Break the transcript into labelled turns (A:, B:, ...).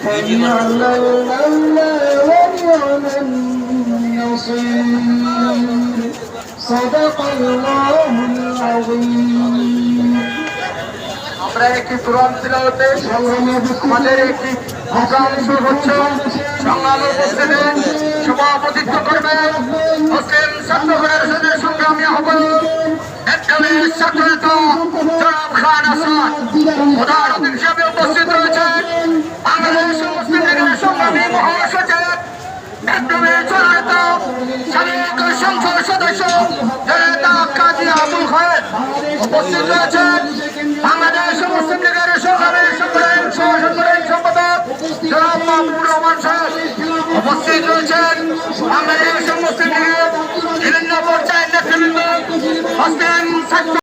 A: فنعم المولى ونعم النصير صدق الله العظيم
B: আমরা একটি কোরআন তিলাওয়াতে আমাদের একটি প্রোগ্রাম শুরু হচ্ছে। সংগ্রামী উপস্থিতি সভাপতিত্ব করবেন মুসলিম ছাত্র ফেডারেশনের সংগ্রামী আহ্বায়ক একদলের ছাত্রনেতা জনাব খান আসাদ। প্রধান অতিথি হিসেবে উপস্থিত রয়েছেন বাংলাদেশ মুসলিম লীগের সংগ্রামী মহাসচিব একদলের জননেতা সাবেক সংসদ সদস্য জননেতা কাজী আবুল খায়ের। উপস্থিত রয়েছেন বাংলাদেশ মুসলিম লীগের সংগ্রামী সংগঠন সম্পাদক জনাব মাহবুবুর রহমান সাহেব। উপস্থিত রয়েছেন বাংলাদেশ মুসলিম লীগের বিভিন্ন পর্যায়ের নেতৃবৃন্দ, মুসলিম ছাত্র